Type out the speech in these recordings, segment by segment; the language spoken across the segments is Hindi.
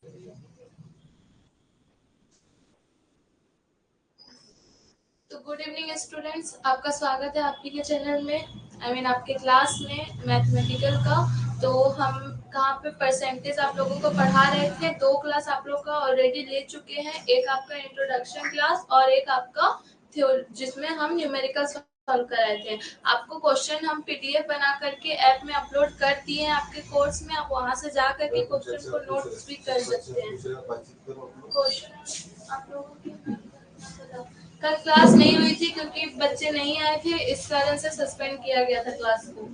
तो गुड इवनिंग स्टूडेंट्स, आपका स्वागत है आपके के चैनल में। आपके क्लास में मैथमेटिकल का। तो हम कहाँ पे परसेंटेज आप लोगों को पढ़ा रहे थे। दो क्लास आप लोग का ऑलरेडी ले चुके हैं, एक आपका इंट्रोडक्शन क्लास और एक आपका थ्योरी, जिसमें हम न्यूमेरिकल सॉल्व कराए थे। आपको क्वेश्चन हम पीडीएफ बना करके ऐप में अपलोड कर दिए हैं आपके कोर्स में। आप वहां से जा करके क्वेश्चन को नोट्स भी कर सकते हैं। क्वेश्चन आप लोगों की कल क्लास नहीं हुई थी क्योंकि बच्चे नहीं आए थे, इस कारण से सस्पेंड किया गया था क्लास को।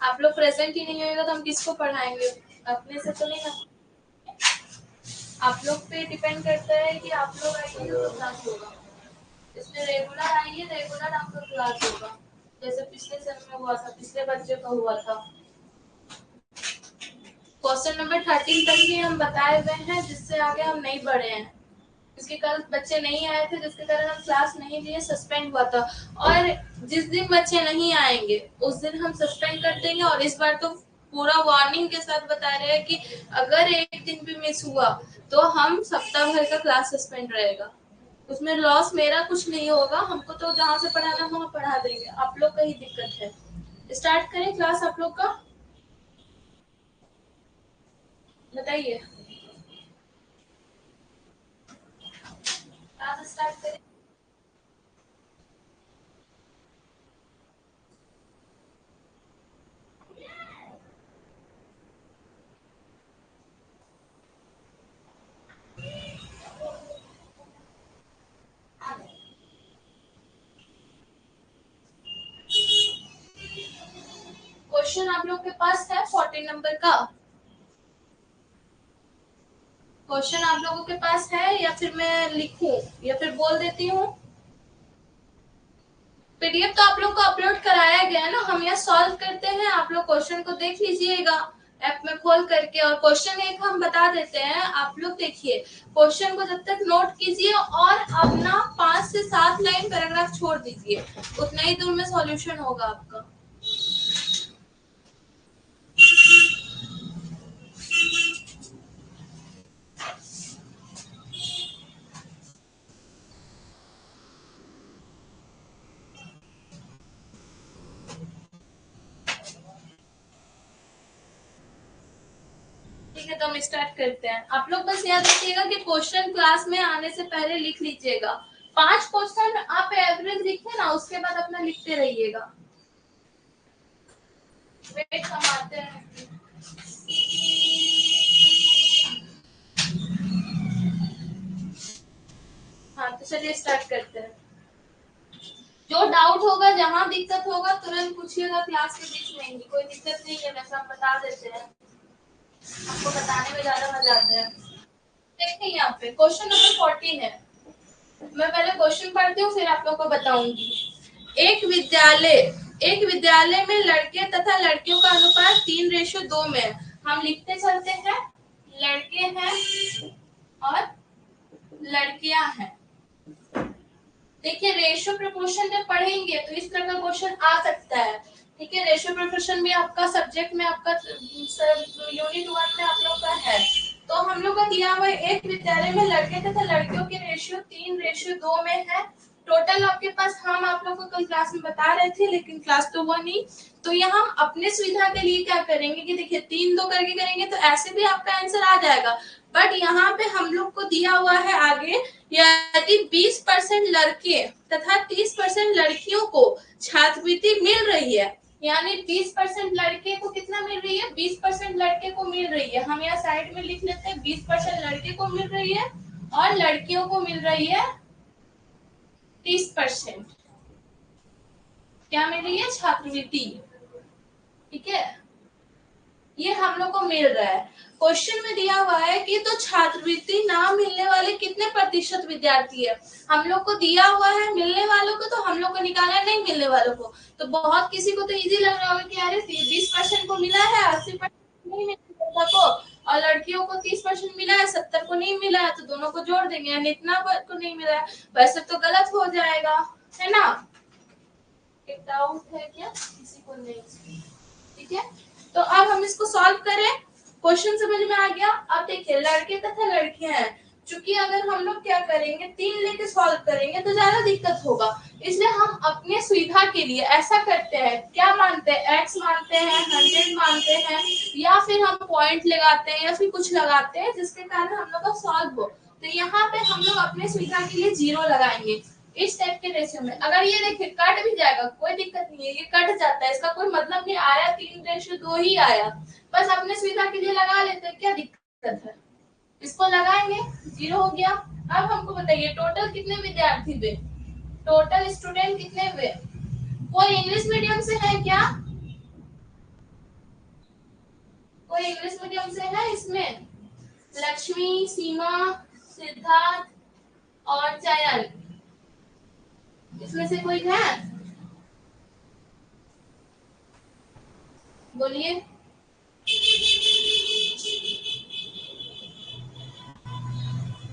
आप लोग प्रेजेंट ही नहीं होगा तो हम किसको पढ़ाएंगे? अपने से तो नहीं ना। आप लोग पे डिपेंड करता है कि आप लोग आइए तो क्लास होगा। इसमें रेगुलर आइए, रेगुलर आपका क्लास होगा, जैसे पिछले सेम में हुआ था, पिछले बच्चे का हुआ था। क्वेश्चन नंबर 13 तक ही हम बताए हुए हैं, जिससे आगे हम नहीं बढ़े हैं क्योंकि कल बच्चे नहीं आए थे, जिसके कारण हम क्लास नहीं लिए, सस्पेंड हुआ था। और जिस दिन बच्चे नहीं आएंगे उस दिन हम सस्पेंड कर देंगे। और इस बार तो पूरा वार्निंग के साथ बता रहे हैं कि अगर एक दिन भी मिस हुआ तो हम सप्ताह भर का क्लास सस्पेंड रहेगा। उसमें लॉस मेरा कुछ नहीं होगा, हमको तो जहाँ से पढ़ाना वहाँ पढ़ा देंगे, आप लोग का ही दिक्कत है। स्टार्ट करें क्लास आप लोग का, बताइए। क्लास स्टार्ट करें। क्वेश्चन आप लोग के पास है 14 नंबर का। क्वेश्चन आप लोगों के पास है या फिर मैं लिखूं या फिर बोल देती हूँ? पीडीएफ तो आप लोग को अपलोड कराया गया है ना, हम यहाँ सॉल्व करते हैं, आप लोग क्वेश्चन को देख लीजिएगा ऐप में खोल करके। और क्वेश्चन एक हम बता देते हैं, आप लोग देखिए क्वेश्चन को जब तक नोट कीजिए और अपना 5 से 7 लाइन पैराग्राफ छोड़ दीजिए, उतना ही दूर में सॉल्यूशन होगा आपका। ठीक है, तो हम स्टार्ट करते हैं। आप लोग बस याद रखिएगा कि क्वेश्चन क्लास में आने से पहले लिख लीजिएगा। 5 क्वेश्चन आप एवरेज लिखे ना, उसके बाद अपना लिखते रहिएगा। वेट हम आते हैं। हाँ, तो चलिए स्टार्ट करते हैं। जो डाउट होगा, जहाँ दिक्कत होगा तुरंत पूछिएगा क्लास के बीच में ही, कोई दिक्कत नहीं है, वैसे हम बता देते हैं, आपको बताने में ज्यादा मजा आता है। देखिए यहाँ पे क्वेश्चन नंबर 14 है। मैं पहले क्वेश्चन पढ़ती हूँ, फिर आप लोग को बताऊंगी। एक विद्यालय में लड़के तथा लड़कियों का अनुपात 3:2 में है। हम लिखते चलते हैं, लड़के हैं और लड़कियां हैं। देखिए रेशियो प्रोपोर्शन जब पढ़ेंगे तो इस तरह का क्वेश्चन आ सकता है। ठीक है, रेशियो प्रोपोर्शन भी आपका सब्जेक्ट में, आपका यूनिट 1 में आप लोग का है। तो हम लोग का दिया हुआ एक विद्यालय में लड़के तथा लड़कियों की रेशियो 3:2 में है। टोटल आपके पास, हम आप लोग को कल क्लास में बता रहे थे लेकिन क्लास तो हुआ नहीं। तो यहाँ हम अपने सुविधा के लिए क्या करेंगे कि देखिए 3-2 करके करेंगे तो ऐसे भी आपका आंसर आ जाएगा। बट यहाँ पे हम लोग को दिया हुआ है आगे, यदि 20% लड़के तथा 30% लड़कियों को छात्रवृत्ति मिल रही है, यानी 20% लड़के को कितना मिल रही है, 20% लड़के को मिल रही है। हम यहाँ साइड में लिख लेते हैं 20% लड़के को मिल रही है और लड़कियों को मिल रही है 30%। क्या मिल रही है? छात्रवृत्ति। ठीक है, ये हम लोग को मिल रहा है। क्वेश्चन में दिया हुआ है कि तो छात्रवृत्ति ना मिलने वाले कितने प्रतिशत विद्यार्थी है। हम लोग को दिया हुआ है मिलने वालों को, तो हम लोग को निकालना है नहीं मिलने वालों को। तो बहुत किसी को तो इजी लग रहा होगा कि अरे 20% को मिला है, 80% नहीं मिला को, और लड़कियों को 30% मिला है, 70 को नहीं मिला है, तो दोनों को जोड़ देंगे, यानी इतना को नहीं मिला है। वैसे तो गलत हो जाएगा, है ना? एक डाउट है क्या किसी को? नहीं, ठीक है। तो अब हम इसको सॉल्व करें। क्वेश्चन समझ में आ गया। अब देखिए लड़के तथा लड़कियां हैं, चूंकि अगर हम लोग क्या करेंगे 3 लेके सॉल्व करेंगे तो ज्यादा दिक्कत होगा, इसलिए हम अपने सुविधा के लिए ऐसा करते हैं, क्या मानते हैं, x मानते हैं, 100 मानते हैं, या फिर हम पॉइंट लगाते हैं या फिर कुछ लगाते हैं जिसके कारण हम लोग का सॉल्व हो। तो यहाँ पे हम लोग अपने सुविधा के लिए 0 लगाएंगे इस टाइप के रेशियो में। अगर ये देखिए कट भी जाएगा कोई दिक्कत नहीं है, ये कट जाता है, इसका कोई मतलब नहीं, आया 3:2 ही आया, बस अपने सुविधा के लिए लगा लेते हैं, क्या दिक्कत है। इसको लगाएंगे, 0 हो गया। अब हमको बताइए टोटल कितने विद्यार्थी हुए, टोटल स्टूडेंट कितने हुए। कोई इंग्लिश मीडियम से है क्या, कोई इंग्लिश मीडियम से है इसमें, लक्ष्मी, सीमा, सिद्धार्थ और चयन, इसमें से कोई है, बोलिए।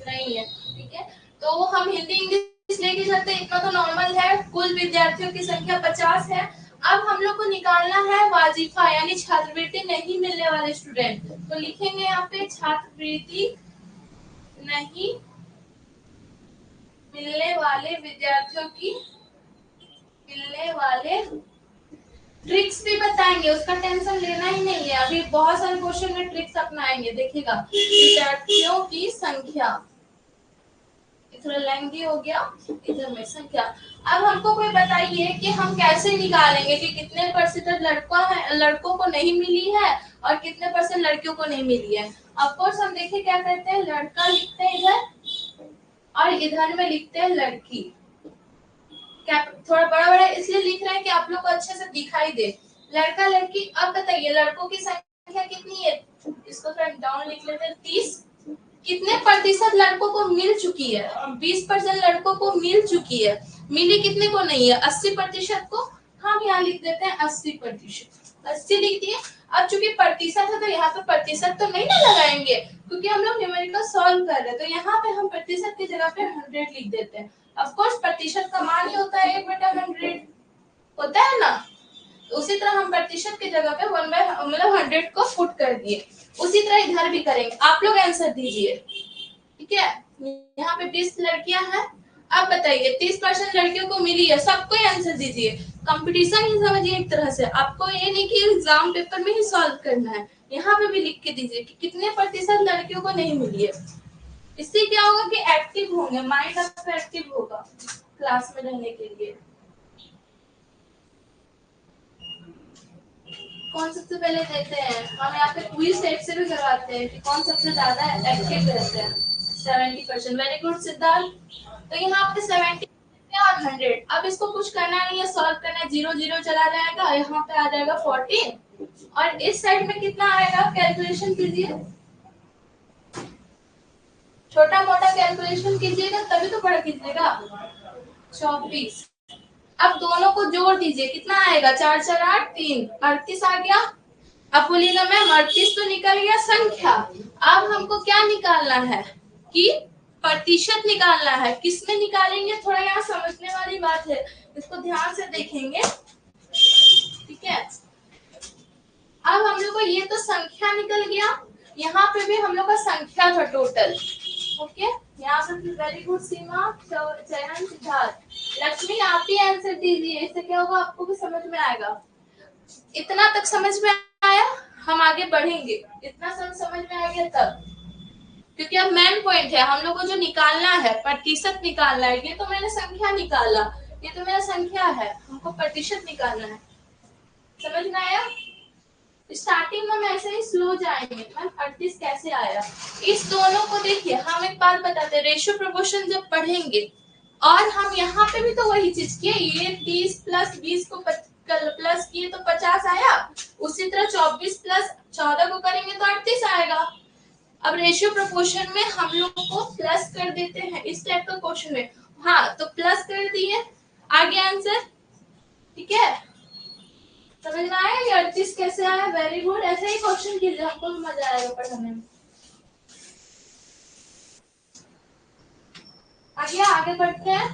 नहीं है, ठीक है। तो हम हिंदी इंग्लिश लेके चलते, इतना तो नॉर्मल है। कुल विद्यार्थियों की संख्या 50 है। अब हम लोग को निकालना है वाजिफा यानी छात्रवृत्ति नहीं मिलने वाले स्टूडेंट, तो लिखेंगे यहाँ पे छात्रवृत्ति नहीं मिलने वाले विद्यार्थियों की, मिलने वाले, ट्रिक्स भी बताएंगे, उसका टेंशन लेना ही नहीं है, अभी बहुत सारे क्वेश्चन में ट्रिक्स अपनाएंगे, देखिएगा। विद्यार्थियों की संख्या, थोड़ा लेंगी हो गया, इधर में संख्या। अब हमको कोई बताइए कि हम कैसे निकालेंगे कि कितने परसेंट लड़कों को नहीं मिली है और कितने परसेंट लड़कियों को नहीं मिली है। ऑफ कोर्स हम देखिए क्या करते हैं, लड़का लिखते हैं इधर और इधर में लिखते हैं लड़की। क्या थोड़ा बड़ा बड़ा इसलिए लिख रहे हैं कि आप लोग को अच्छे से दिखाई दे, लड़का लड़की। अब बताइए लड़कों की संख्या कितनी है, इसको थोड़ा डाउन लिख लेते हैं, 30। कितने प्रतिशत लड़कों को मिल चुकी है, 20% लड़कों को मिल चुकी है, मिली कितने को नहीं है, 80% को। हम यहाँ लिख देते हैं 80%, 80 लिख दिए। अब चूंकि प्रतिशत है तो यहाँ पे प्रतिशत तो नहीं ना लगाएंगे, क्योंकि हम लोग न्यूमेरिकल सॉल्व कर रहे हैं, तो यहाँ पे हम प्रतिशत की जगह पे 100 लिख देते हैं। ऑफ कोर्स प्रतिशत का मान ही होता है 1/100, होता है ना। उसी तरह हम प्रतिशत की जगह पे 1/100 को फुट कर दिए, उसी तरह इधर भी करेंगे। आप लोग आंसर दीजिए, ठीक है। यहाँ पे 20 लड़कियां हैं, अब बताइए 30% लड़कियों को मिली है, सबको आंसर दीजिए। कंपटीशन ही समझिए एक तरह से, आपको ये नहीं कि एग्जाम पेपर में ही सॉल्व करना है, यहाँ पे भी लिख के दीजिए कि कितने प्रतिशत लड़कियों को नहीं मिली है। इससे क्या होगा कि एक्टिव होंगे, माइंड आपका एक्टिव होगा क्लास में रहने के लिए। कौन सबसे पहले देते हैं, हम यहाँ पे क्विज टाइप से भी करवाते हैं कि कौन सबसे ज्यादा एक्टिव रहते हैं। 70%, वेरी गुड सिद्धार्थ। तो यहाँ पे 70 और 100, अब इसको कुछ करना नहीं है, सॉल्व करना है, 0 0 चला जाएगा, यहाँ पे आ जाएगा 14 और इस साइड में कितना आएगा, कैलकुलेशन कीजिए, छोटा मोटा कैलकुलेशन कीजिएगा तभी तो बड़ा कीजिएगा। 24, अब दोनों को जोड़ दीजिए, कितना आएगा, 4 4 8 3, 38 आ गया। अब बोलिएगा मैम 38 तो निकल गया संख्या, अब हमको क्या निकालना है कि प्रतिशत निकालना है। किसमें निकालेंगे, थोड़ा यहाँ समझने वाली बात है, इसको ध्यान से देखेंगे, ठीक है। अब हम लोग को ये तो संख्या निकल गया, यहाँ पे भी हम लोग का संख्या था टोटल, ओके। यहाँ पे वेरी गुड सीमा, चयन, सिद्धार्थ, लक्ष्मी आप भी आंसर दीजिए, इससे क्या होगा आपको भी समझ में आएगा। इतना तक समझ में आया, हम आगे बढ़ेंगे, इतना समझ में आ गया तब, क्योंकि अब मेन पॉइंट है हम लोग को जो निकालना है, प्रतिशत निकालना है। ये तो मैंने संख्या निकाला, ये तो मेरा संख्या है, हमको प्रतिशत निकालना है, समझ में आया। स्टार्टिंग में हम ऐसे ही स्लो जाएंगे, मैम 38 कैसे आया, इस दोनों को देखिए। हम एक बात बताते हैं, रेशियो प्रोपोर्शन जब पढ़ेंगे और हम यहाँ पे भी तो वही चीज किए, ये 30 प्लस 20 को प्लस किए तो 50 आया, उसी तरह 24 प्लस 14 को करेंगे तो 38 आएगा। अब रेशियो प्रोपोर्शन में हम लोग को प्लस कर देते हैं इस टाइप का क्वेश्चन में, हाँ तो प्लस कर दिए, आगे आंसर, ठीक है। समझ में आया ये 38 कैसे आया, वेरी गुड। ऐसे ही क्वेश्चन कीजिए, हमको भी मजा आएगा पढ़ने में। आगे बढ़ते हैं।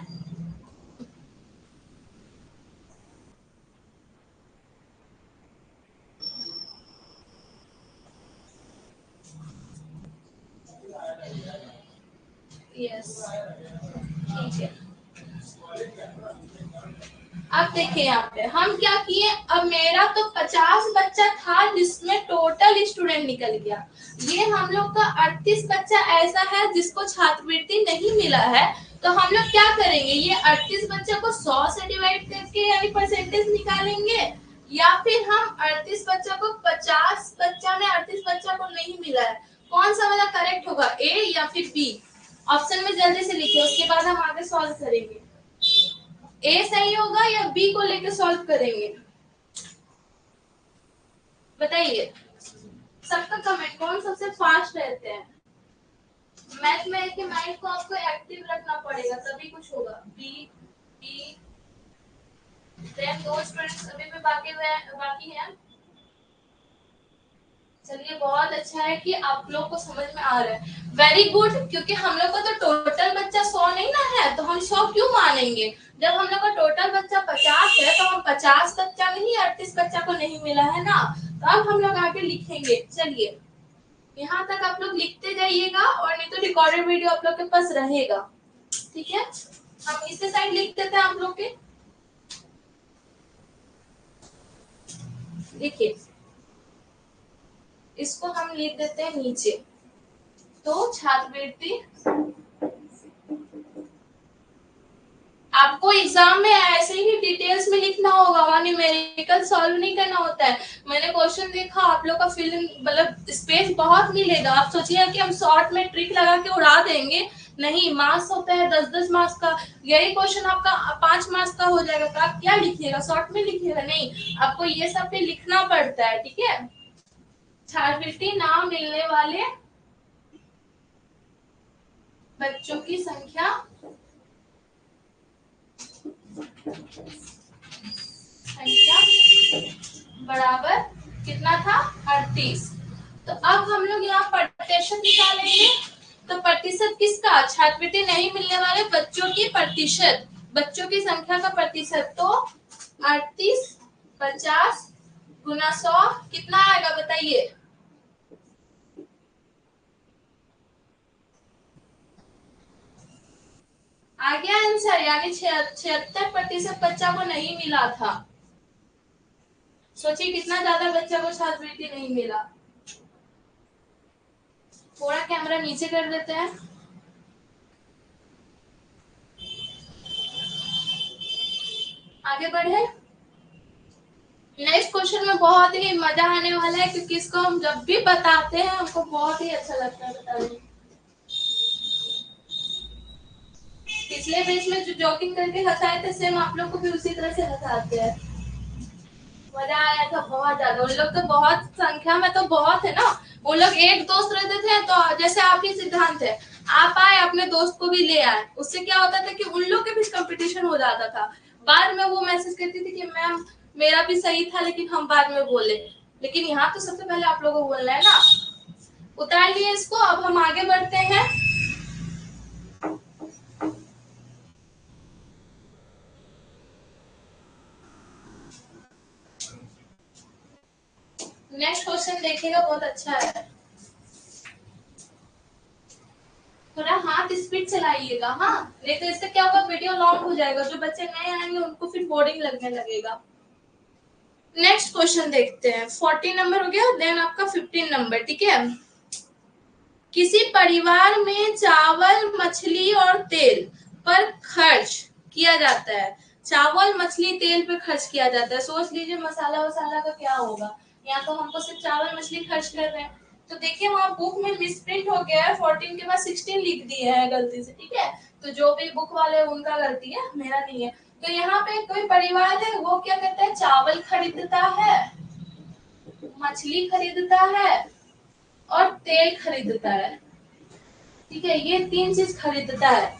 यस, ठीक है। अब देखिए यहाँ पे हम क्या किए, अब मेरा तो 50 बच्चा था जिसमें टोटल स्टूडेंट निकल गया। ये हम लोग का 38 बच्चा ऐसा है जिसको छात्रवृत्ति नहीं मिला है। तो हम लोग क्या करेंगे, ये 38 बच्चा को 100 से डिवाइड करके यानी परसेंटेज निकालेंगे, या फिर हम 38 बच्चा को 50 बच्चा में 38 बच्चा को नहीं मिला है, कौन सा वाला करेक्ट होगा, ए या फिर बी? ऑप्शन में जल्दी से लिखिए, उसके बाद हम आगे सॉल्व करेंगे। ए सही होगा या बी को लेकर सॉल्व करेंगे, बताइए सबका कमेंट, कौन सबसे फास्ट रहते हैं? मैथ में के माइंड को आपको एक्टिव रखना पड़ेगा तभी कुछ होगा। बी बी देन दो स्टूडेंट्स अभी भी बाकी हैं। चलिए बहुत अच्छा है कि आप लोग को समझ में आ रहा है, वेरी गुड। क्योंकि हम लोग का तो टोटल बच्चा 100 नहीं ना है, तो हम 100 क्यों मानेंगे? जब हम लोग का टोटल बच्चा 50 है तो हम 50 बच्चा नहीं 38 बच्चा को नहीं मिला है ना, तो अब हम लोग आगे लिखेंगे। चलिए यहाँ तक आप लोग लिखते जाइएगा, और नहीं तो रिकॉर्डेड वीडियो आप लोग के पास रहेगा, ठीक है। हम इस साइड लिख देते हैं आप लोग के, देखिए इसको हम लिख देते हैं नीचे। तो छात्रवृत्ति आपको एग्जाम में ऐसे ही डिटेल्स में लिखना होगा, वहां न्यूमेरिकल सॉल्व नहीं करना होता है। मैंने क्वेश्चन देखा, आप लोग का फिलिंग मतलब स्पेस बहुत मिलेगा। आप सोचिए कि हम शॉर्ट में ट्रिक लगा के उड़ा देंगे, नहीं। मार्क्स होता है 10-10 मार्क्स का, यही क्वेश्चन आपका 5 मार्क्स का हो जाएगा, तो आप क्या लिखिएगा, शॉर्ट में लिखिएगा? नहीं, आपको ये सब पे लिखना पड़ता है, ठीक है। छात्रवृत्ति ना मिलने वाले बच्चों की संख्या बराबर कितना था, 38। तो अब हम लोग यहाँ प्रतिशत निकालेंगे। तो प्रतिशत किसका, छात्रवृत्ति नहीं मिलने वाले बच्चों की प्रतिशत, बच्चों की संख्या का प्रतिशत। तो 38 50 गुना 100 कितना आएगा बताइए? आ गया आंसर, यानी 76% बच्चा को नहीं मिला था। सोचिए कितना ज्यादा बच्चा को छात्रवृत्ति नहीं मिला। थोड़ा कैमरा नीचे कर देते हैं। आगे बढ़े, नेक्स्ट क्वेश्चन में बहुत ही मजा आने वाला है, क्योंकि इसको हम जब भी बताते हैं हमको बहुत ही अच्छा लगता है बताने। पिछले पेज में जो जॉकिंग करके हंसाए थे, सेम आप लोग को भी उसी तरह से हंसाते हैं। मजा आया था बहुत ज्यादा। उन लोग तो बहुत संख्या में तो बहुत है ना, उन लोग एक दोस्त रहते थे, तो जैसे आप ही सिद्धांत है, आप आए अपने दोस्त को भी ले आए, उससे क्या होता था कि उन लोग के बीच कंपटीशन हो जाता था। बाद में वो मैसेज करती थी कि मैम मेरा भी सही था, लेकिन हम बाद में बोले। लेकिन यहाँ तो सबसे पहले आप लोगों को बोलना है ना। उतार लिए इसको, अब हम आगे बढ़ते हैं। नेक्स्ट क्वेश्चन देखिएगा, बहुत अच्छा है। थोड़ा हाथ स्पीड चलाइएगा, हाँ, नहीं तो इससे क्या होगा, वीडियो लॉन्ग हो जाएगा। जो बच्चे नए आएंगे उनको फिर बोरिंग लगने लगेगा। नेक्स्ट क्वेश्चन देखते हैं। 14 नंबर हो गया, देन आपका 15 नंबर, ठीक है। किसी परिवार में चावल मछली और तेल पर खर्च किया जाता है। चावल मछली तेल पे खर्च किया जाता है। सोच लीजिए मसाला वसाला का क्या होगा। यहाँ तो हमको सिर्फ चावल मछली खर्च कर रहे हैं। तो देखिए वहाँ बुक में मिसप्रिंट हो गया है, 14 के बाद 16 लिख दिए हैं गलती से, ठीक है। तो जो भी बुक वाले उनका गलती है, मेरा नहीं है। तो यहाँ पे कोई परिवार है, वो क्या करता है, चावल खरीदता है, मछली खरीदता है और तेल खरीदता है, ठीक है। ये 3 चीज खरीदता है।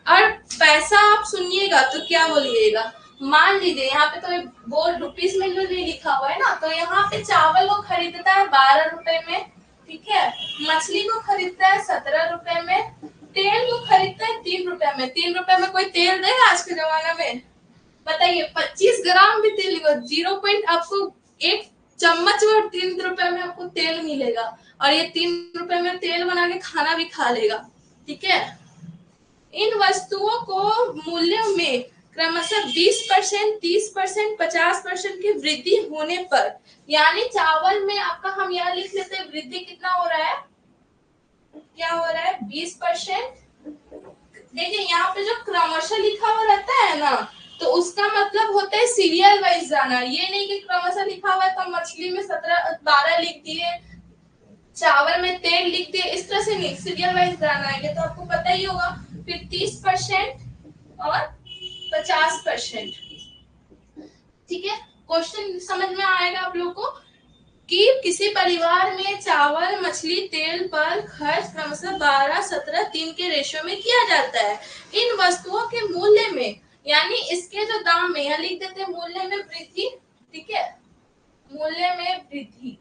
और पैसा आप सुनिएगा तो क्या बोलिएगा, मान लीजिए यहाँ पे तो वो रुपीस में जो नहीं लिखा हुआ है ना, तो यहाँ पे चावल वो खरीदता है 12 रुपए में, ठीक है। मछली को खरीदता है 17 रुपए में, तेल को खरीदता है 3 रुपए में। 3 रुपए में कोई तेल देगा आज के जमाना में, बताइए? 25 ग्राम भी तेल नहीं, 0 पॉइंट आपको 1 चम्मच और 3 रुपए में आपको तेल मिलेगा। और ये 3 रुपए में तेल बना के खाना भी खा लेगा, ठीक है। इन वस्तुओं को मूल्यों में क्रमशः 20%, 30%, 50% की वृद्धि होने पर, यानी चावल में आपका हम यहाँ लिख लेते हैं वृद्धि कितना हो रहा है, क्या हो रहा है 20%। देखिए यहाँ पे जो क्रमशः लिखा हुआ रहता है ना, तो उसका मतलब होता है सीरियल वाइज जाना। ये नहीं कि क्रमशः लिखा हुआ है तो मछली में 17-12 लिख दिए, चावल में 13 लिख दिए, इस तरह से नहीं, सीरियल वाइज जाना है, ये तो आपको पता ही होगा। फिर 30% और 50%। ठीक है, क्वेश्चन समझ में आएगा आप लोग को कि किसी परिवार में चावल, मछली, तेल पर खर्च क्रमशः 12, 17, 3 के रेशियो में किया जाता है। इन वस्तुओं के मूल्य में, यानी इसके जो दाम में, यहाँ लिख देते हैं मूल्य में वृद्धि। ठीक है, मूल्य में वृद्धि,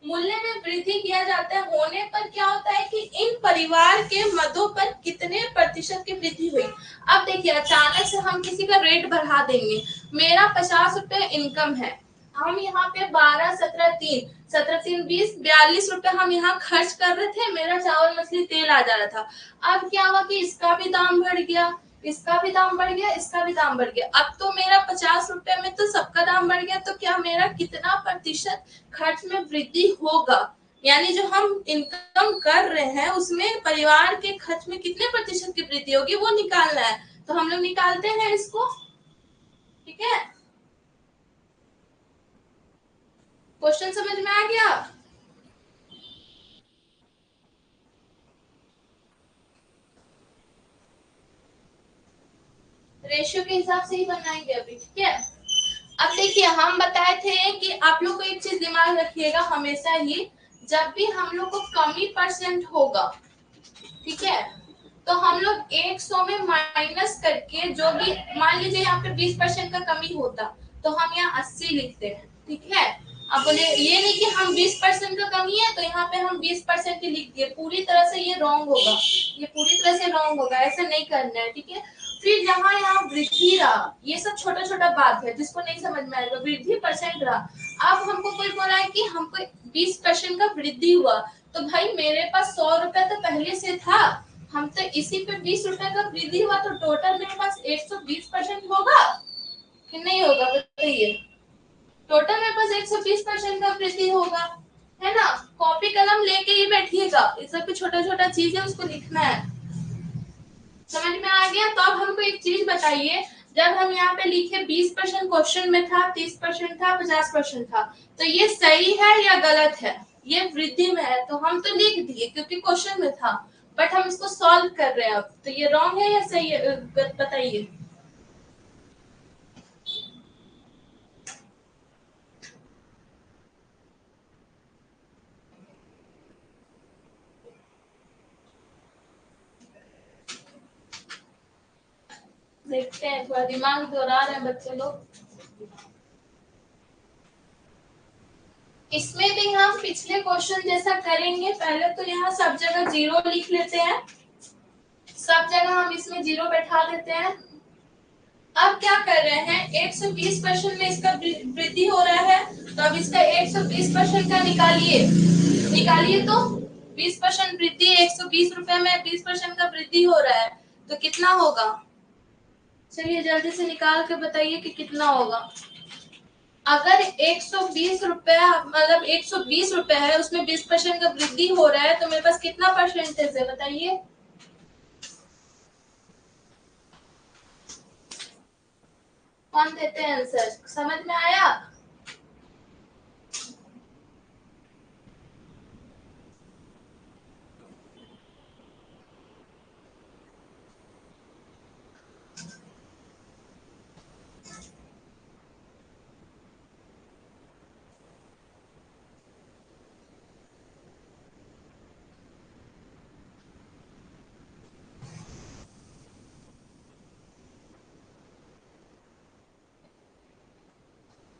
मूल्य में वृद्धि किया जाता है होने पर क्या होता है कि इन परिवार के मदों पर कितने प्रतिशत की वृद्धि हुई। अब देखिए अचानक से हम किसी का रेट बढ़ा देंगे, मेरा 50 रुपए इनकम है, हम यहाँ पे 12, 17, 3, 17, 3, 20, 42 रुपए हम यहाँ खर्च कर रहे थे, मेरा चावल, मछली, तेल आ जा रहा था। अब क्या हुआ कि इसका भी दाम बढ़ गया, इसका भी दाम बढ़ गया, इसका भी दाम बढ़ गया, अब तो मेरा 50 रुपए में तो सबका दाम बढ़ गया, तो क्या मेरा कितना प्रतिशत खर्च में वृद्धि होगा, यानी जो हम इनकम कर रहे हैं उसमें परिवार के खर्च में कितने प्रतिशत की वृद्धि होगी वो निकालना है। तो हम लोग निकालते हैं इसको। ठीक है, क्वेश्चन समझ में आ गया। रेशियो के हिसाब से ही बनाएंगे अभी। ठीक है, अब देखिए हम बताए थे कि आप लोग को एक चीज दिमाग रखिएगा हमेशा ही, जब भी हम लोग को कमी परसेंट होगा, ठीक है, तो हम लोग 100 में माइनस करके, जो भी मान लीजिए यहाँ पे 20% का कमी होता तो हम यहाँ 80 लिखते हैं। ठीक है, अब बोले ये नहीं कि हम 20% का कमी है तो यहाँ पे हम 20% ही लिख दिए, पूरी तरह से ये रॉन्ग होगा, ये पूरी तरह से रॉन्ग होगा, ऐसा नहीं करना है। ठीक है, फिर जहाँ यहाँ वृद्धि रहा, ये सब छोटा छोटा बात है जिसको नहीं समझ में आएगा, वृद्धि परसेंट रहा। अब हमको कोई बोला है कि हमको 20% का वृद्धि हुआ, तो भाई मेरे पास 100 रुपए तो पहले से था, हम तो इसी पे 20 रुपए का वृद्धि हुआ, तो टोटल मेरे पास 120% होगा कि नहीं होगा, बताइए। टोटल मेरे पास 120% का वृद्धि होगा, है ना। कॉपी कलम लेके ही बैठिएगा, इस सब पे छोटा छोटा चीज है उसको लिखना है। समझ में आ गया। तो अब हमको एक चीज बताइए, जब हम यहाँ पे लिखे 20% क्वेश्चन में था, 30% था, 50% था, तो ये सही है या गलत है, ये वृद्धि में है तो हम तो लिख दिए क्योंकि क्वेश्चन में था, बट हम इसको सॉल्व कर रहे हैं अब, तो ये रॉन्ग है या सही है, बताइए। देखते हैं, थोड़ा दिमाग दौड़ा रहे हैं बच्चे लोग। इसमें भी हम पिछले क्वेश्चन जैसा करेंगे, पहले तो यहाँ सब जगह 0 लिख लेते हैं, सब जगह हम इसमें 0 बैठा देते हैं। अब क्या कर रहे हैं, 120% में इसका वृद्धि हो रहा है, तो अब इसका 120% का निकालिए, निकालिए तो 20% वृद्धि, 120 रुपए में 20% का वृद्धि हो रहा है, तो कितना होगा, चलिए जल्दी से निकाल के बताइए कि कितना होगा। अगर 120 रुपए मतलब 120 रुपए है, उसमें 20% का वृद्धि हो रहा है, तो मेरे पास कितना परसेंटेज है बताइए। कौन देते हैं आंसर, समझ में आया।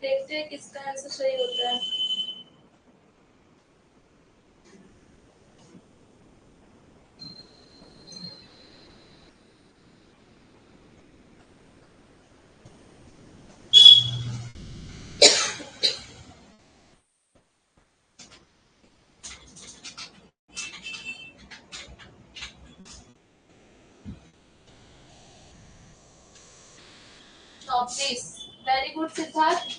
देखते हैं किसका आंसर सही होता है। 24। Very good Siddharth.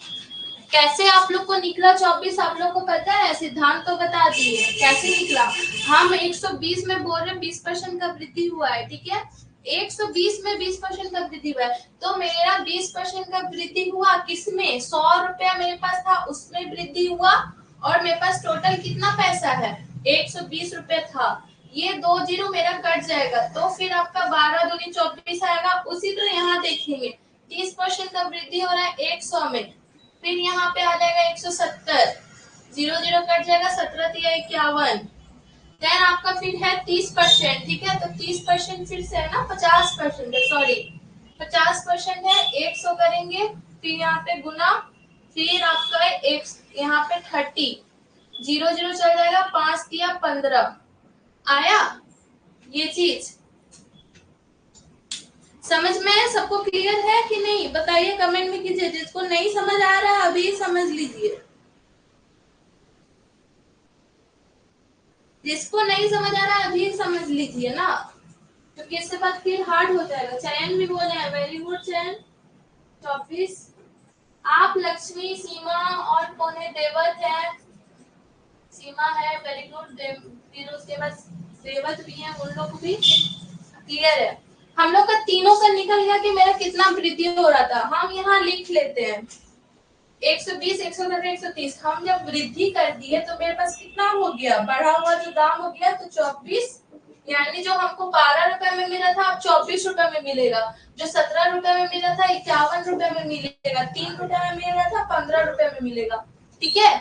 कैसे आप लोग को निकला 24? आप लोग को पता है? सिद्धांत तो बता दिए कैसे निकला। हम 120 में बोल रहे 20% का वृद्धि हुआ है, ठीक है। 120 में 20% का वृद्धि हुआ है, तो मेरा 20% का वृद्धि हुआ किसमें? 100 रुपया मेरे पास था, उसमें वृद्धि हुआ। और मेरे पास टोटल कितना पैसा है? 120 रुपए था। ये 2 जीरो मेरा कट जाएगा, तो फिर आपका 12 दूनी 24 आएगा। उसी तरह यहाँ देखेंगे 30% का वृद्धि हो रहा है 100 में, फिर यहाँ पे आ जाएगा 170, 0 0 कट जाएगा, 17 दिया 51। देन आपका फिर है 30%, ठीक है। तो 30% फिर से है ना, 50% है, सॉरी 50% है, 100 करेंगे, फिर यहाँ पे गुना, फिर आपका एक यहाँ पे 30, 0 0 चल जाएगा, 5 दिया 15। आया ये चीज समझ में? सबको क्लियर है कि नहीं? बताइए कमेंट में कीजिए। जिसको नहीं समझ आ रहा है अभी समझ लीजिए, जिसको नहीं समझ आ रहा है अभी समझ लीजिए ना, क्योंकि इसके बाद फिर हार्ड हो जाएगा। चयन भी बोले हैं, वेरी गुड चयन 24। आप लक्ष्मी, सीमा और कौन है? देवत है, सीमा है, वेरी गुड। फिर उसके बाद देवत भी है, उन लोग भी क्लियर है। हम लोग का तीनों का निकल गया कि मेरा कितना वृद्धि हो रहा था। हम यहाँ लिख लेते हैं 120, 170, 130। हम जब वृद्धि कर दिए तो मेरे पास कितना हो गया? बढ़ा हुआ जो दाम हो गया, तो 24, यानी जो हमको 12 रुपए में मिला था अब 24 रुपए में मिलेगा। जो 17 रुपए में मिला था 51 रुपए में मिलेगा। 3 रुपए में मिल रहा था 15 रुपए में मिलेगा, ठीक है।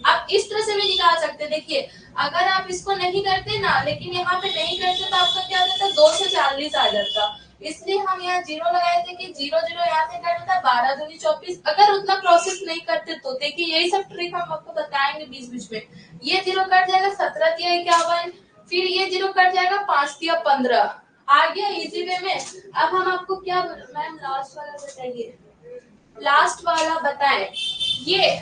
आप इस तरह से भी निकाल सकते। देखिए अगर आप इसको नहीं करते ना, लेकिन यहाँ पे नहीं करते तो आपका क्या हो जाता? 2 से 40 आ जाता। इसलिए हम यहाँ 0 लगाए थे कि 0 0 यहाँ से कट होता, 12 दूनी 24। अगर उतना प्रोसेस नहीं करते तो देखिए यही सब ट्रिक हम आपको बताएंगे बीच बीच में। ये 0 कट जाएगा, 17 दिया 51, फिर ये 0 कट जाएगा, 5 दिया 15। आ गया इजी वे में। अब हम आपको क्या, मैम लास्ट वाला बताइए, लास्ट वाला बताएं। ये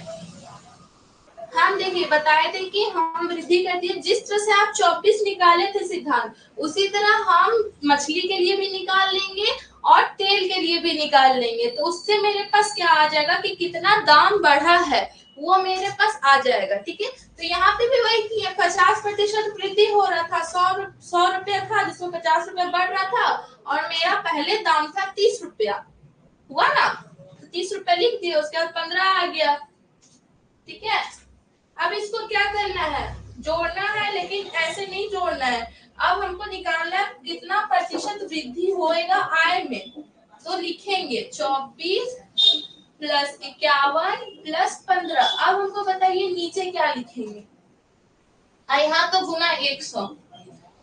हम देखिए बताए थे कि हम वृद्धि कर दिए। जिस तरह से आप 24 निकाले थे सिद्धांत, उसी तरह हम मछली के लिए भी निकाल लेंगे और तेल के लिए भी निकाल लेंगे। तो उससे मेरे पास क्या आ जाएगा कि कितना दाम बढ़ा है वो मेरे पास आ जाएगा, ठीक है। तो यहाँ पे भी वही किया, 50% वृद्धि हो रहा था। 100 रुपया था जिसमें 50 रुपया बढ़ रहा था, और मेरा पहले दाम था 30 रुपया, हुआ ना। तो 30 रुपया लिख दिया, उसके बाद 15 आ गया, ठीक है। अब इसको क्या करना है? जोड़ना है, लेकिन ऐसे नहीं जोड़ना है। अब हमको निकालना है कितना प्रतिशत वृद्धि होएगा आय में। तो लिखेंगे 24 प्लस 51 प्लस 15। अब हमको बताइए नीचे क्या लिखेंगे? यहाँ तो गुना 100।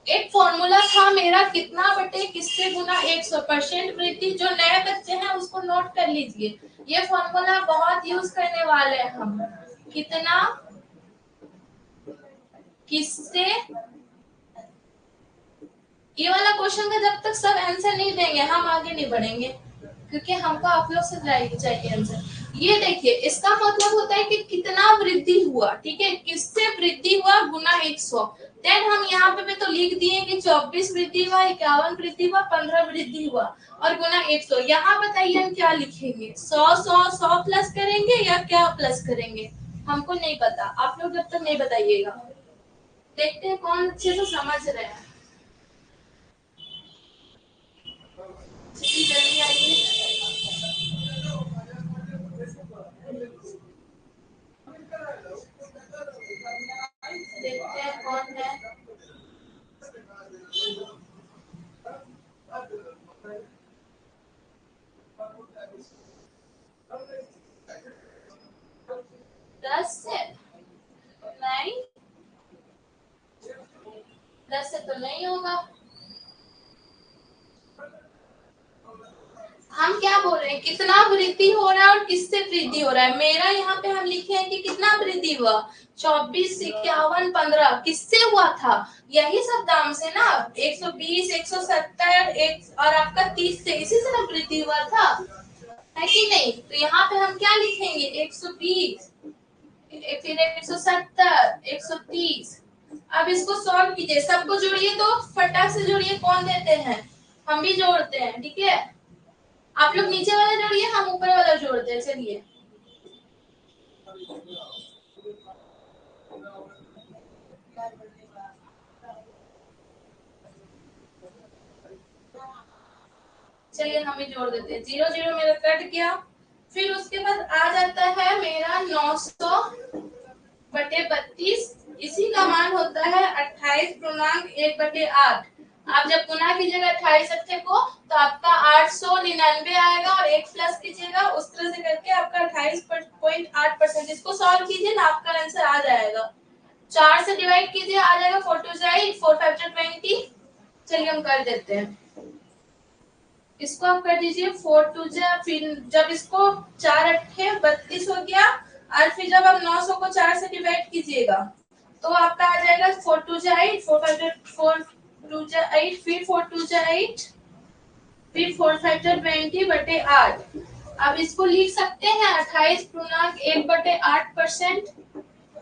एक फॉर्मूला था मेरा, कितना बटे किससे गुना 100%। वृद्धि जो नए बच्चे हैं उसको नोट कर लीजिए, ये फॉर्मूला बहुत यूज करने वाले हैं हम। कितना किससे, ये वाला क्वेश्चन का जब तक सब आंसर नहीं देंगे हम आगे नहीं बढ़ेंगे, क्योंकि हमको आप लोग से चाहिए आंसर। ये देखिए इसका मतलब होता है कि कितना वृद्धि हुआ, ठीक है। किससे वृद्धि हुआ गुना 100। देन हम यहाँ पे भी तो लिख दिए कि 24 वृद्धि हुआ, 51 वृद्धि हुआ, 15 वृद्धि हुआ और गुना 100। यहाँ बताइए हम क्या लिखेंगे? 100 प्लस करेंगे या क्या प्लस करेंगे? हमको नहीं पता, आप लोग जब तक नहीं बताइएगा। देखते हैं कौन अच्छे से समझ रहे हैं। जल्दी आइए। देखते हैं कौन है। दस से नहीं, 10 से तो नहीं होगा। हम क्या बोल रहे हैं? कितना वृद्धि हो रहा है और किससे वृद्धि हो रहा है। मेरा यहाँ पे हम लिखे हैं कि कितना वृद्धि हुआ, 24, 51, 15। किससे हुआ था? यही सब दाम से ना, 120, 170 और आपका 30 से, इसी से ना वृद्धि हुआ था, है कि नहीं। तो यहाँ पे हम क्या लिखेंगे? 120, फिर 170, 130। अब इसको सॉल्व कीजिए, सबको जोड़िए, तो फटाक से जोड़िए। कौन देते हैं? हम भी जोड़ते हैं, ठीक है। आप लोग नीचे वाला जोड़िए, हम ऊपर वाला जोड़ते हैं। चलिए चलिए हम ही जोड़ देते हैं। 0 0 मेरा कट गया। फिर उसके बाद आ जाता है मेरा 900/32। इसी का मान होता है 28.1/8। आप जब गुना कीजिएगा 28 को तो आपका 899 आएगा, और 1 प्लस कीजिएगा, उस तरह से करके आपका 28.8%। इसको सॉल्व कीजिए ना, आपका आंसर आ जाएगा। 4 से डिवाइड कीजिए, आ जाएगा 4 2 जा 8, 4 5 जा 20। चलिए हम कर देते हैं। इसको आप कर दीजिए 4 2 जा, फिर जब इसको 4 8 32 हो गया, और फिर जब आप 900 को 4 से डिवाइड कीजिएगा तो आपका आ जाएगा 4 2 जा 8, 4 5 जा 4 2 जा 8, फिर 4 2 जा 8, फिर 4 5 जा 20/8। अब इसको लिख सकते हैं 28.1/8%।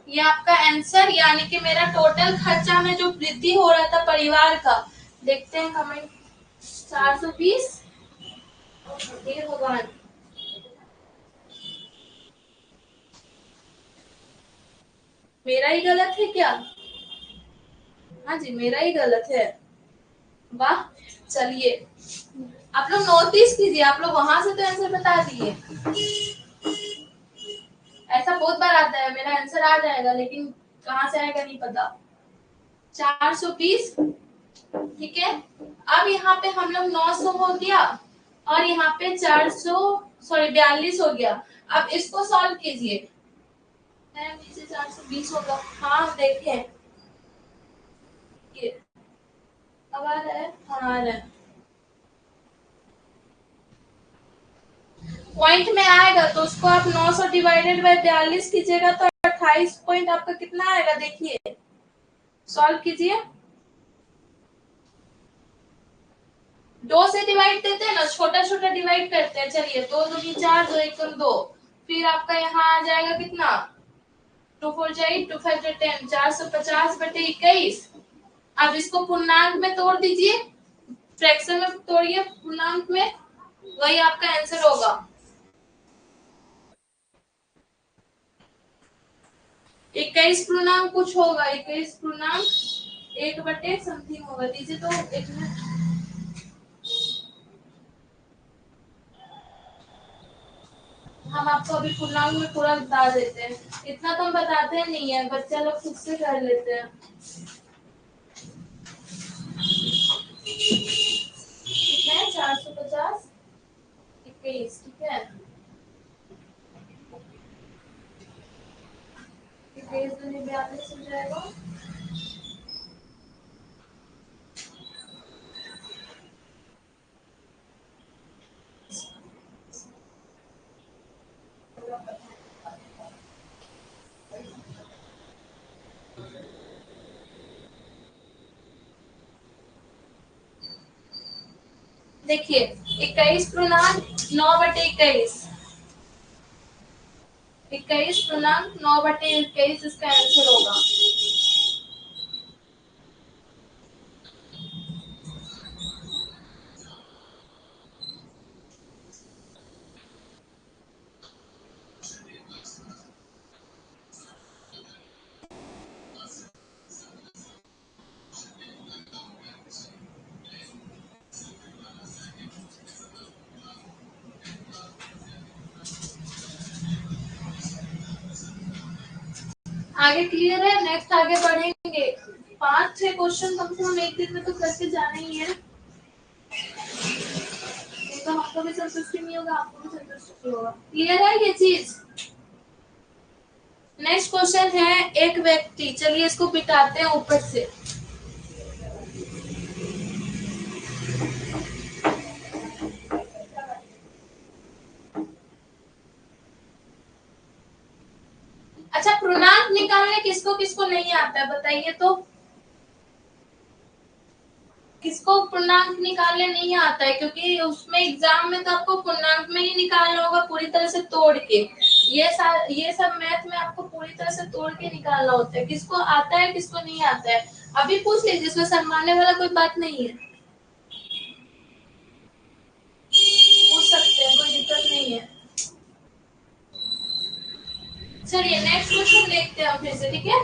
ये आपका आंसर, यानी कि मेरा टोटल खर्चा में जो वृद्धि हो रहा था परिवार का, देखते हैं कमेंट। 420। हे भगवान, मेरा ही गलत है क्या? हाँ जी, मेरा ही गलत है। वाह, चलिए आप लोग नोटिस कीजिए, आप लोग वहां से तो आंसर बता दिए। ऐसा बहुत बार आता है, मेरा आंसर आ जाएगा लेकिन कहाँ से आएगा नहीं पता। 420, ठीक है। अब यहाँ पे हम लोग 900 हो गया, और यहाँ पे 42 हो गया। अब इसको सॉल्व कीजिए। 420 होगा, हाँ देखें ये अब आ रहा है, हाँ आ रहा है। पॉइंट में आएगा तो उसको आप 900 डिवाइडेड बाय 42 कीजिएगा तो 28 पॉइंट आपका कितना आएगा, देखिए सॉल्व कीजिए। 2 से डिवाइड देते हैं ना, छोटा छोटा डिवाइड करते हैं। चलिए 2 2 4, 2 1 2, फिर आपका यहाँ आ जाएगा कितना, 2 4 जा 8, 2 5 जा 10, 450/21। अब इसको पूर्णांक में तोड़ दीजिए, फ्रैक्शन में तोड़िए पूर्णांक में, वही आपका आंसर होगा। 21 पूर्णांक कुछ होगा, 21 पूर्णांक 1 समथिंग होगा। दीजिए तो एक मिनट, हम आपको अभी पूर्णांक में पूरा बता देते हैं। इतना तो हम बताते नहीं है, बच्चा लोग खुद से कर लेते हैं। कितना है, 450 21, ठीक है। 21 दूनी 42 हो जाएगा। देखिए 21 पूर्णांक 9/21, 21 पूर्णांक 9/21 इसका आंसर होगा। आगे क्लियर है, नेक्स्ट आगे बढ़ेंगे। 5 6 क्वेश्चन कम से कम एक दिन में तो करके जाना ही है, तो हमको भी संतुष्टि नहीं होगा, आपको भी संतुष्टि होगा। क्लियर है ये चीज। नेक्स्ट क्वेश्चन है, एक व्यक्ति, चलिए इसको बिठाते हैं ऊपर से। अच्छा, पूर्णांक निकालने किसको किसको नहीं आता है बताइए तो। किसको पूर्णांक निकालने नहीं आता है, क्योंकि उसमें एग्जाम में तो आपको पूर्णांक में ही निकालना होगा पूरी तरह से तोड़ के। ये सब मैथ में आपको पूरी तरह से तोड़ के निकालना होता है। किसको आता है किसको नहीं आता है, अभी पूछ लीजिए, इसमें शर्माने वाला कोई बात नहीं है, पूछ सकते दिक्कत नहीं है। चलिए नेक्स्ट क्वेश्चन देखते हैं फिर से, ठीक है।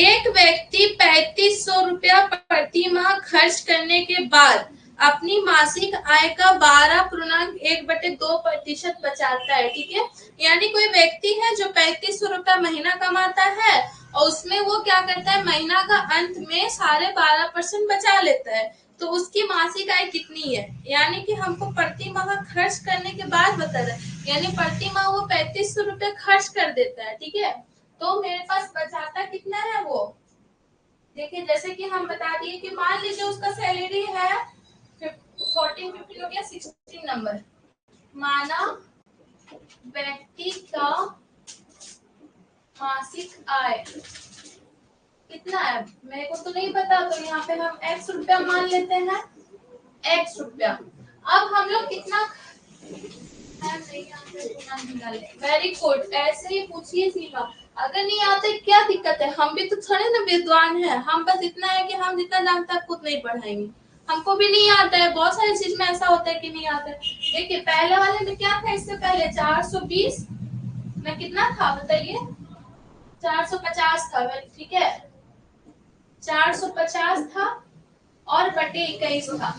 एक व्यक्ति 3500 रुपया प्रति माह खर्च करने के बाद अपनी मासिक आय का 12.1/2% बचाता है, ठीक है। यानी कोई व्यक्ति है जो 3500 रुपया महीना कमाता है और उसमें वो क्या करता है, महीना का अंत में साढ़े 12% बचा लेता है, तो उसकी मासिक आय कितनी है। यानी कि हमको प्रति माह खर्च करने के बाद बता रहा है, यानी प्रति माह वो 3500 रुपया खर्च कर देता है, ठीक है। तो मेरे पास बचाता कितना है वो, देखिए जैसे कि हम बता दिए कि मान लीजिए उसका सैलरी है 14, 15 हो गया, 16 नंबर। माना व्यक्ति का मासिक आय कितना है, मेरे को तो नहीं पता, तो यहाँ पे हम x रुपया मान लेते हैं, x रुपया। अब हम लोग कितना, वेरी गुड, ऐसे ही पूछिए सीमा। अगर नहीं आते क्या दिक्कत है, हम भी तो थोड़े ना विद्वान हैं, हम बस इतना है कि हम जितना जानते हैं खुद नहीं पढ़ाएंगे, हमको भी नहीं आता है, बहुत सारी चीज में ऐसा होता है कि नहीं आता है। देखिए पहले वाले में क्या था, इससे पहले 420 में कितना था बताइए, 450 था, ठीक है, 450 था और बटे 21 था।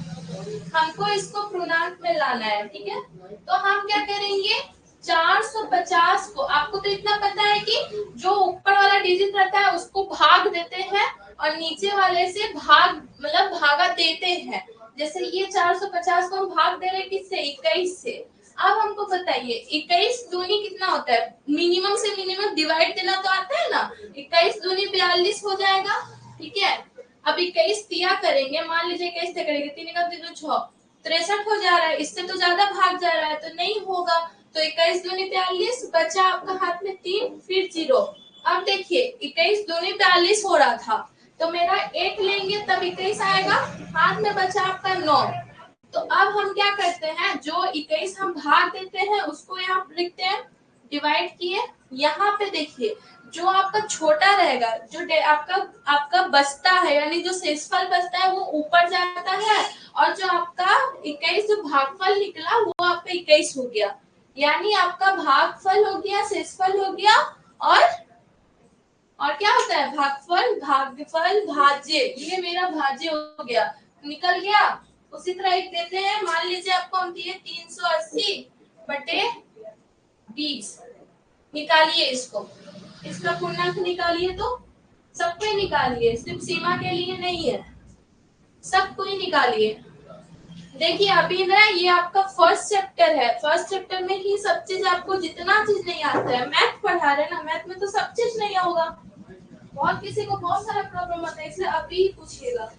हमको इसको पूर्णांक में लाना है, ठीक है। तो हम क्या करेंगे, 450 को, आपको तो इतना पता है कि जो ऊपर वाला डिजिट रहता है उसको भाग देते हैं और नीचे वाले से भाग मतलब भागा देते हैं। जैसे ये 450 को हम भाग दे रहे हैं किससे, 21 से। अब हमको बताइए 21 दूनी कितना होता है, मिनिमम से मिनिमम डिवाइड देना तो आता है ना, 21 दूनी 42 हो जाएगा, ठीक है। अब 21 दिया करेंगे, मान लीजिए 21 दिया करेंगे, 3 का 3 6 63 हो जा रहा है, इससे तो ज्यादा भाग जा रहा है, तो नहीं होगा। तो 21 दूनी 42, बचा आपका हाथ में 3 फिर 0। अब देखिए 21 दूनी 42 हो रहा था, तो मेरा 1 लेंगे तब 21 आएगा, हाथ में बचा आपका 9। तो अब हम क्या करते हैं, जो 21 हम भाग देते हैं उसको यहाँ लिखते हैं, डिवाइड किए। यहाँ पे देखिए जो आपका छोटा रहेगा, जो आपका आपका बचता है, यानी जो शेषफल बचता है वो ऊपर जाता है, और जो आपका 21 जो भागफल निकला वो आपका 21 हो गया। यानी आपका भागफल हो गया, शेषफल हो गया, और क्या होता है, भागफल भागफल भाज्य, ये मेरा भाज्य हो गया, निकल गया। उसी तरह एक देते हैं, मान लीजिए आपको हम दिए 380 बटे 20, निकालिए इसको, इसका पूर्णांक निकालिए, तो सबको ही निकालिए, सिर्फ सीमा के लिए नहीं है, सबको ही निकालिए। देखिए अभी ना ये आपका फर्स्ट चैप्टर है, फर्स्ट चैप्टर में ही सब चीज, आपको जितना चीज नहीं आता है, मैथ पढ़ा रहे ना, मैथ में तो सब चीज नहीं होगा, बहुत किसी को बहुत सारा प्रॉब्लम होता है, इसलिए अभी ही पूछिएगा।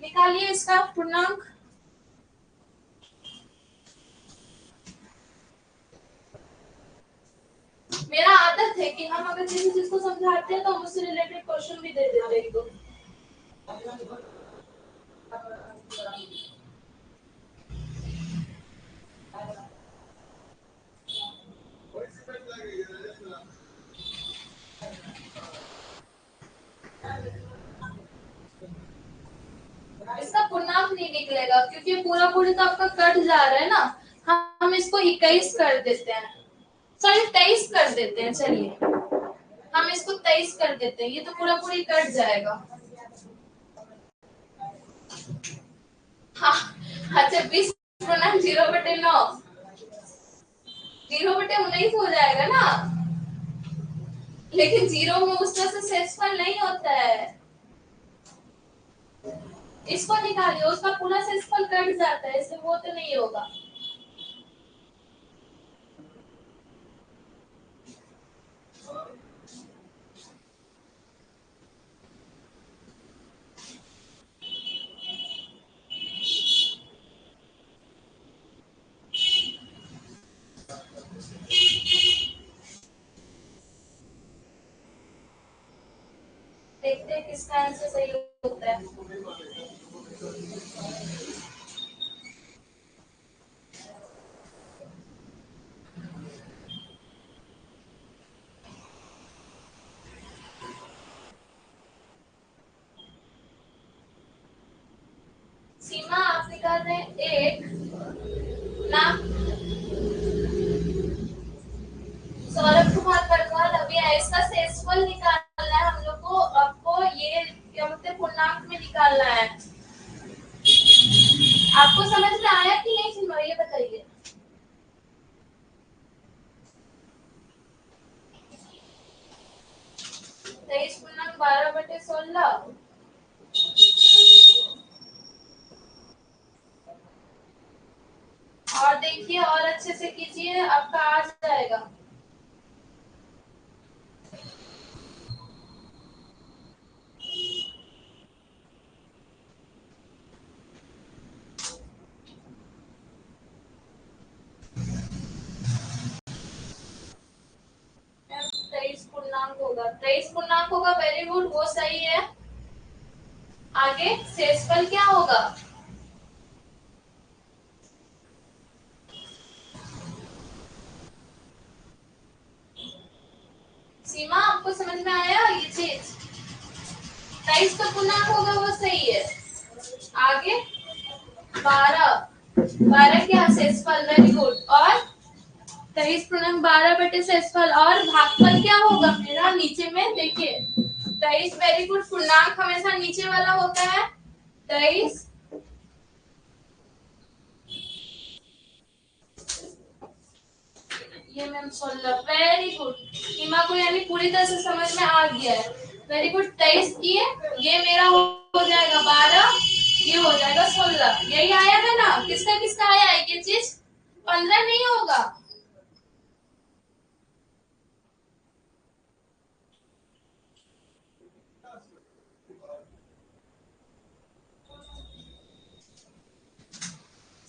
निकालिए इसका पूर्णांक। मेरा आदत है कि हम अगर किसी चीज को समझाते हैं तो हम उससे रिलेटेड क्वेश्चन भी दे देते हैं, तो इसका पूर्णांक नहीं निकलेगा क्योंकि पूरा पूरी तो आपका कट जा रहा है ना, हम इसको 21 कर देते हैं, सॉरी 23 कर देते हैं, चलिए हम इसको 23 कर देते हैं, ये तो पूरा पूरी कट जाएगा। हाँ अच्छा, 20 पूर्णांक 0/9, 0/19 हो जाएगा ना, लेकिन 0 में उस तरह से शेषफल नहीं होता है, इसको निकालिए, उसका पूरा शेषफल कट जाता है, इससे वो तो नहीं होगा। देखते हैं किसका आंसर सही होता है। सीमा आप निकाल रहे हैं 1, नाम सौरभ कुमार बरवाल। अभी इसका सेसफल निकालना है हम लोग को। आपको ये क्या बोलते हैं, पूर्णांक में निकालना है। आपको समझ में आया कि नहीं सुनो, ये बताइए। 23 पूर्णांक 12/16। और देखिए और अच्छे से कीजिए, आपका आ जाएगा। तेईस पूर्णांक होगा, वेरी गुड, वो सही है। आगे शेषफल क्या होगा? सीमा, आपको समझ में आया ये चीज? 23 का पूर्णांक होगा, वो सही है। आगे 12 क्या शेषफल, वेरी गुड। और 23 पूर्णांक 12 बटे शेषफल। और भागफल क्या होगा मेरा? नीचे में देखिए 23, वेरी गुड। पूर्णांक हमेशा नीचे वाला होता है। 23 ये मैम 16, वेरी गुड। सीमा को यानी पूरी तरह से समझ में आ गया है, वेरी गुड। 23 किए, ये मेरा हो जाएगा 12, ये हो जाएगा 16। यही आया है ना? किसका किसका आया है ये चीज? 15 नहीं होगा।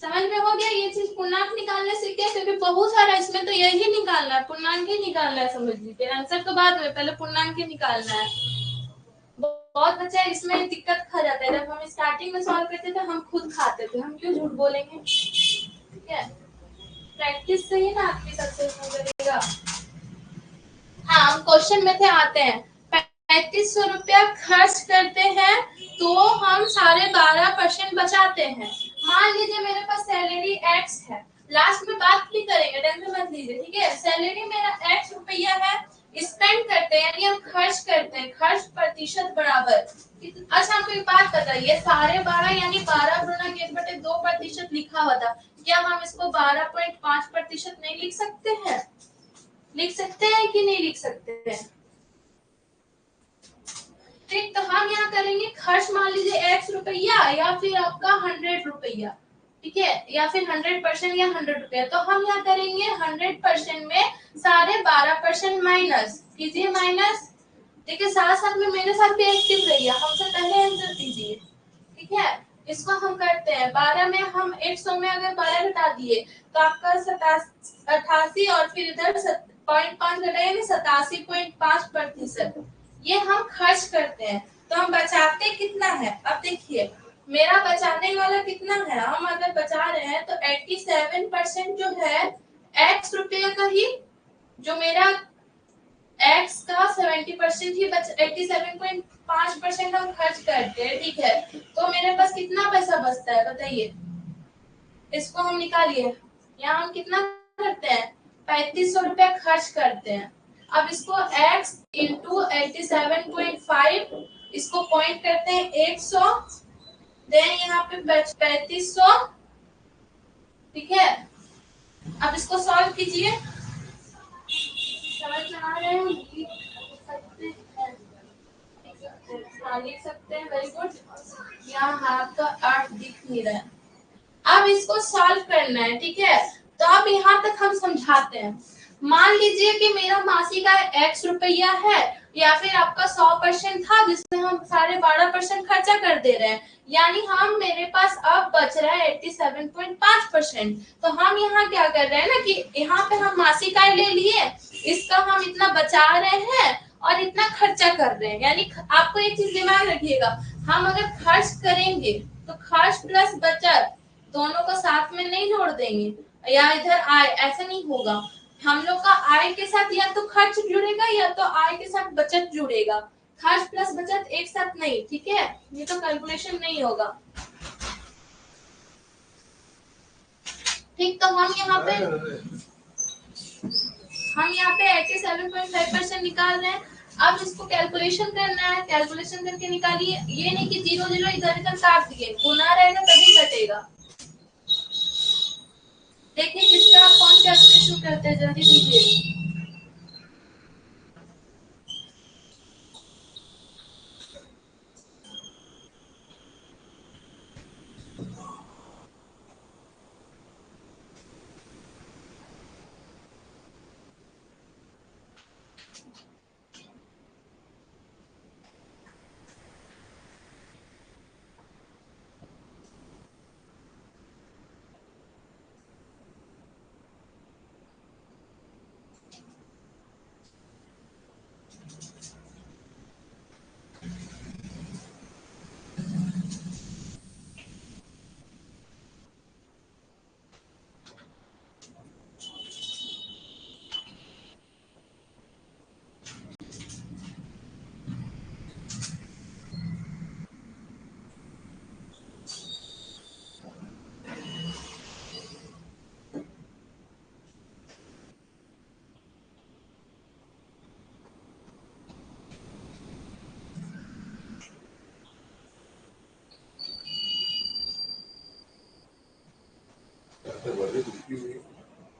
समझ में हो गया ये चीज? पूर्णांक निकालने से क्या, क्योंकि बहुत सारा इसमें तो यही निकालना है, पूर्णांक ही निकालना है। समझ लीजिए, आंसर तो बाद में, पहले पूर्णांक ही निकालना है। बहुत बच्चा इसमें दिक्कत खा जाता है। जब हम स्टार्टिंग में सॉल्व करते थे हम खुद खाते थे, हम क्यों झूठ बोलेंगे? ठीक है, प्रैक्टिस से ही ना आदमी सक्सेस हो जाएगा। हाँ, हम क्वेश्चन में थे, आते हैं। 3500 रुपया खर्च करते हैं तो हम 12.5% बचाते हैं। मान लीजिए मेरे पास सैलरी एक्स है, लास्ट में बात भी करेंगे, टेंशन मत लीजिए, ठीक है। सैलरी मेरा एक्स रुपया है, स्पेंड करते हैं यानी हम खर्च करते हैं, खर्च प्रतिशत बराबर। अच्छा, हमको एक बात बताइए, 12.5 यानी 12 × 1/2% लिखा हुआ था, क्या हम इसको 12.5% नहीं लिख सकते हैं? लिख सकते हैं कि नहीं लिख सकते हैं? ठीक, तो हम यहाँ करेंगे खर्च, मान लीजिए एक्स रुपया या फिर आपका 100 रुपया, ठीक है, या फिर 100% या 100 रुपया। तो हम यहाँ करेंगे 100% में 12.5% माइनस कीजिए, माइनस। देखिए साथ साथ में मेरे साथ भी एक्टिव रहिए, हमसे पहले आंसर दीजिए, ठीक है। इसको हम करते हैं 12 में, हम 100 में अगर 12 घटा दिए तो आपका 88, और फिर इधर 0.5 घटाएंगे 87.5%। ये हम खर्च करते हैं, तो हम बचाते कितना है? अब देखिए मेरा बचाने वाला कितना है, हम अगर बचा रहे हैं तो 87% जो है एक्स रुपये का ही, जो मेरा एक्स का 70% ही 87.5% हम खर्च करते हैं, ठीक है। तो मेरे पास कितना पैसा बचता है बताइए? इसको हम निकालिए, यहाँ हम कितना करते हैं? 3500 रुपया खर्च करते हैं। अब इसको x इंटू 87.5, इसको पॉइंट करते हैं 100, देन यहाँ पे 3500, ठीक है। अब इसको सॉल्व कीजिए, समझ में आ रहे हैं? लिख सकते हैं, वेरी गुड। यहाँ हाथ का अर्थ दिख नहीं रहा है। अब इसको सॉल्व करना है, ठीक है। तो अब यहाँ तक हम समझाते हैं। मान लीजिए कि मेरा मासी का एक्स रुपया है, या फिर आपका 100% था जिसमें हम 12.5% खर्चा कर दे रहे हैं, यानी हम मेरे पास अब बच रहा है 87.5%। तो हम यहाँ क्या कर रहे हैं ना कि यहाँ पे हम मासी का ले लिए, इसका हम इतना बचा रहे हैं और इतना खर्चा कर रहे हैं। यानी आपको एक चीज दिमाग रखिएगा, हम अगर खर्च करेंगे तो खर्च प्लस बचत दोनों को साथ में नहीं जोड़ देंगे, या इधर आय, ऐसा नहीं होगा। हम लोग का आय के साथ या तो खर्च जुड़ेगा या तो आय के साथ बचत जुड़ेगा, खर्च प्लस बचत एक साथ नहीं, ठीक है। ये तो कैलकुलेशन नहीं होगा। ठीक, तो हम यहाँ पे 87.5% निकाल रहे हैं। अब इसको कैलकुलेशन करना है, कैलकुलेशन करके निकालिए। ये नहीं कि 0 0 इधर इधर काट दिए, गुना रहेगा तभी कटेगा। देखिए किसका कौन कैलकुलेशन करते हैं, जल्दी दीजिए।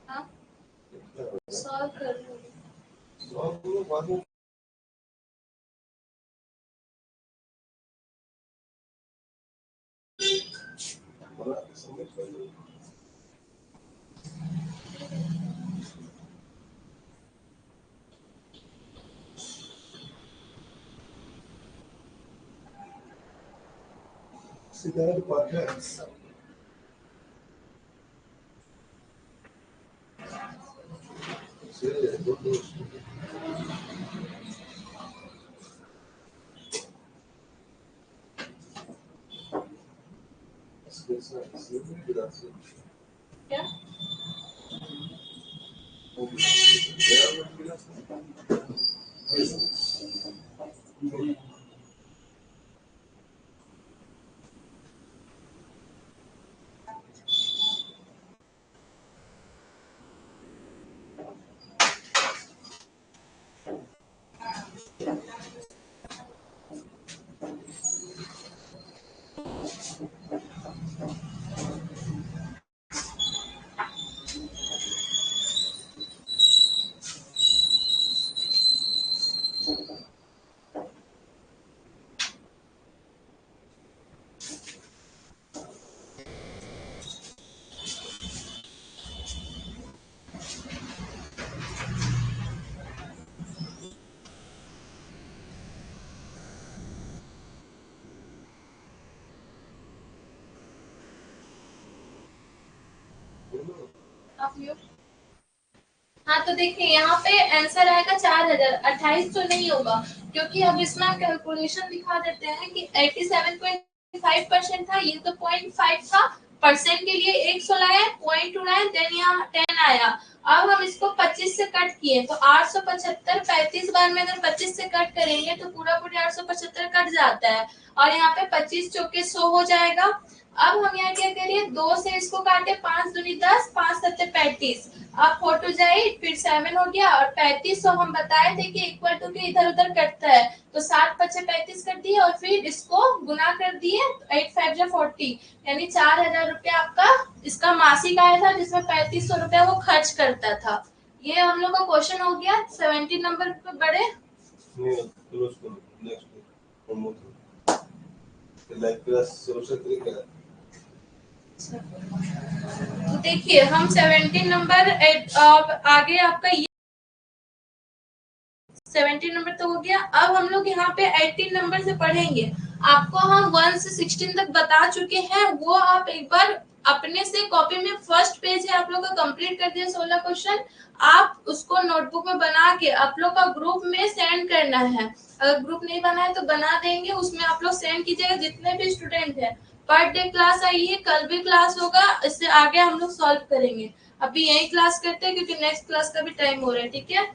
हाँ, सॉल्व कर लो। क्या? आप म्यूट। हाँ, तो देखिए यहाँ पे आंसर आएगा 4000। 28 तो नहीं होगा, क्योंकि अब इसमें हम कैलकुलेशन दिखा देते हैं कि 87.5% था, ये तो 0.5 था। परसेंट के लिए 100 लाए, पॉइंट उड़ाए, देन यहाँ 10 आया। अब हम इसको 25 से कट किए तो 875, 35 बार में अगर 25 से कट करेंगे तो पूरा पूरी 875 कट जाता है, और यहाँ पे 25 चौके 100 हो जाएगा। अब हम यहाँ क्या करिए, 2 से इसको काटे, 5 दूनी 10, 5 सत्ते 35। अब 4 टू जाए, फिर 7 हो गया, और 35 हम बताए थे कि इक्वल टू के इधर उधर कटता है, तो 7 पचे 35 कर दिए, और फिर इसको गुना कर दिए, 8 5 जा 40, यानी 4000 रुपया आपका इसका मासिक आया था, जिसमें 3500 रुपया वो खर्च करता था। ये हम लोग का क्वेश्चन हो गया। 17 नंबर पे बढ़े। तो देखिए हम 17 नंबर आगे आपका 17 नंबर तो हो गया। अब हम लोग यहाँ पे 18 नंबर से पढ़ेंगे। आपको हम 1 से 16 तक बता चुके हैं, वो आप एक बार अपने से कॉपी में फर्स्ट पेज है आप लोग का कंप्लीट कर दिया 16 क्वेश्चन। आप उसको नोटबुक में बना के आप लोग का ग्रुप में सेंड करना है। अगर ग्रुप नहीं बना है तो बना देंगे, उसमें आप लोग सेंड कीजिएगा जितने भी स्टूडेंट है। पर डे क्लास आई है, कल भी क्लास होगा, इससे आगे हम लोग सॉल्व करेंगे। अभी यही क्लास करते हैं क्योंकि नेक्स्ट क्लास का भी टाइम हो रहा है। ठीक है।